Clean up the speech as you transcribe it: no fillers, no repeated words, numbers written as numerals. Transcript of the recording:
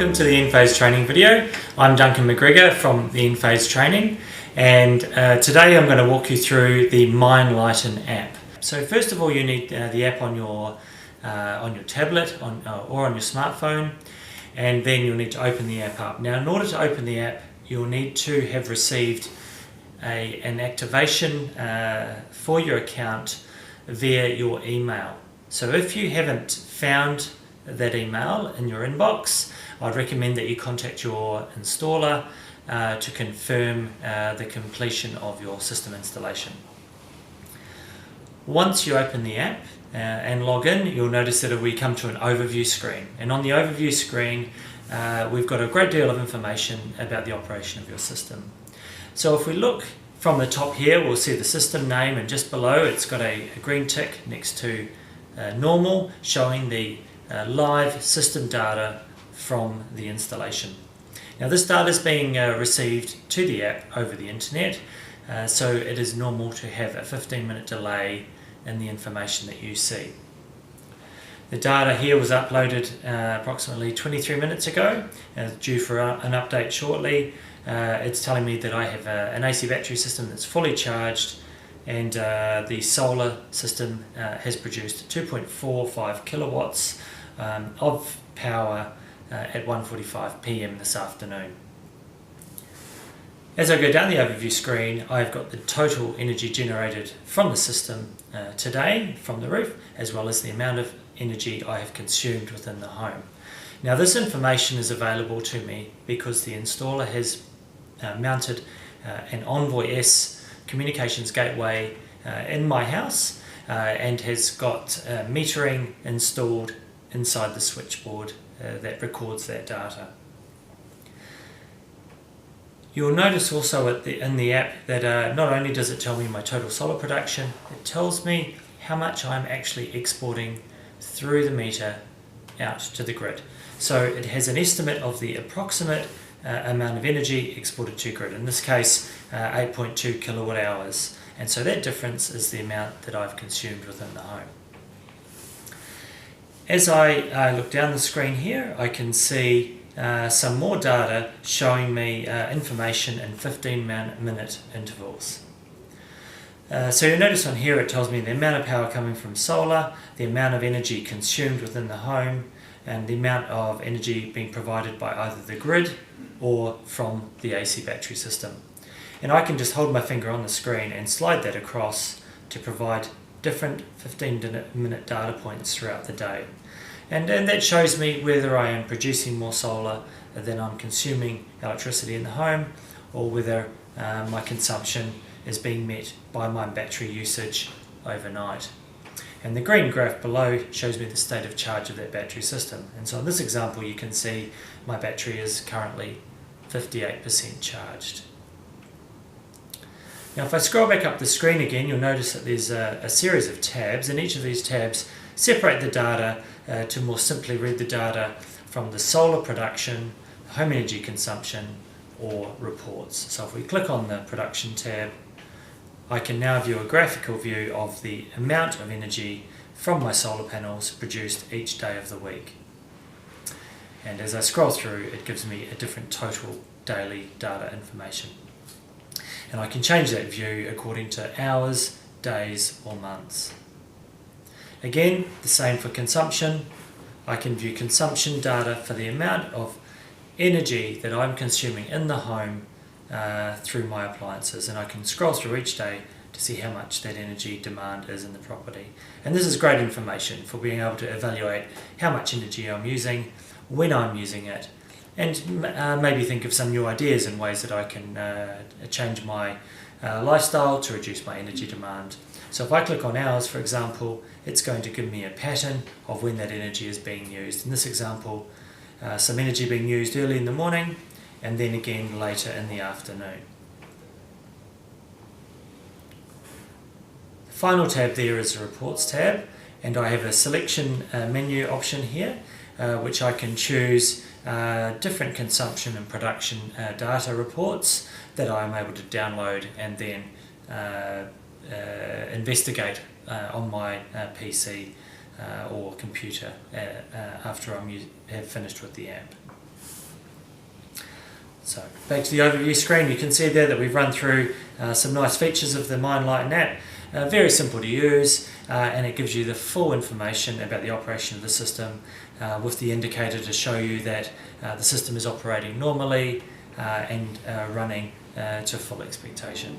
Welcome to the Enphase training video. I'm Duncan McGregor from the Enphase training, and today I'm going to walk you through the MyEnlighten app. So first of all, you need the app on your tablet or on your smartphone, and then you'll need to open the app up. Now in order to open the app, you'll need to have received an activation for your account via your email. So if you haven't found that email in your inbox, I'd recommend that you contact your installer to confirm the completion of your system installation. Once you open the app and log in, you'll notice that we come to an overview screen, and on the overview screen we've got a great deal of information about the operation of your system. So if we look from the top here, we'll see the system name, and just below it's got a green tick next to normal, showing the live system data from the installation. Now this data is being received to the app over the internet, so it is normal to have a 15-minute delay in the information that you see. The data here was uploaded approximately 23 minutes ago, due for an update shortly. It's telling me that I have an AC battery system that's fully charged, and the solar system has produced 2.45 kilowatts of power at 1:45 p.m. this afternoon. As I go down the overview screen, I've got the total energy generated from the system today from the roof, as well as the amount of energy I have consumed within the home. Now this information is available to me because the installer has mounted an Envoy S communications gateway in my house and has got metering installed inside the switchboard that records that data. You'll notice also in the app that not only does it tell me my total solar production, it tells me how much I'm actually exporting through the meter out to the grid. So it has an estimate of the approximate amount of energy exported to grid, in this case 8.2 kilowatt hours, and so that difference is the amount that I've consumed within the home. As I look down the screen here, I can see some more data showing me information in 15-minute intervals. So you'll notice on here it tells me the amount of power coming from solar, the amount of energy consumed within the home, and the amount of energy being provided by either the grid or from the AC battery system. And I can just hold my finger on the screen and slide that across to provide different 15-minute data points throughout the day. And that shows me whether I am producing more solar than I'm consuming electricity in the home, or whether my consumption is being met by my battery usage overnight. And the green graph below shows me the state of charge of that battery system. And so in this example you can see my battery is currently 58% charged. Now if I scroll back up the screen again, you'll notice that there's a series of tabs, and each of these tabs separate the data to more simply read the data from the solar production, home energy consumption, or reports. So if we click on the production tab, I can now view a graphical view of the amount of energy from my solar panels produced each day of the week. And as I scroll through, it gives me a different total daily data information. And I can change that view according to hours, days, or months. Again, the same for consumption. I can view consumption data for the amount of energy that I'm consuming in the home through my appliances, and I can scroll through each day to see how much that energy demand is in the property. And this is great information for being able to evaluate how much energy I'm using, when I'm using it, and maybe think of some new ideas and ways that I can change my lifestyle to reduce my energy demand. So if I click on hours, for example, it's going to give me a pattern of when that energy is being used. In this example, some energy being used early in the morning, and then again later in the afternoon. The final tab there is the reports tab, and I have a selection menu option here, which I can choose different consumption and production data reports that I'm able to download and then investigate on my PC or computer after I have finished with the app. So back to the overview screen, you can see there that we've run through some nice features of the MyEnlighten app. Very simple to use, and it gives you the full information about the operation of the system with the indicator to show you that the system is operating normally and running to full expectation.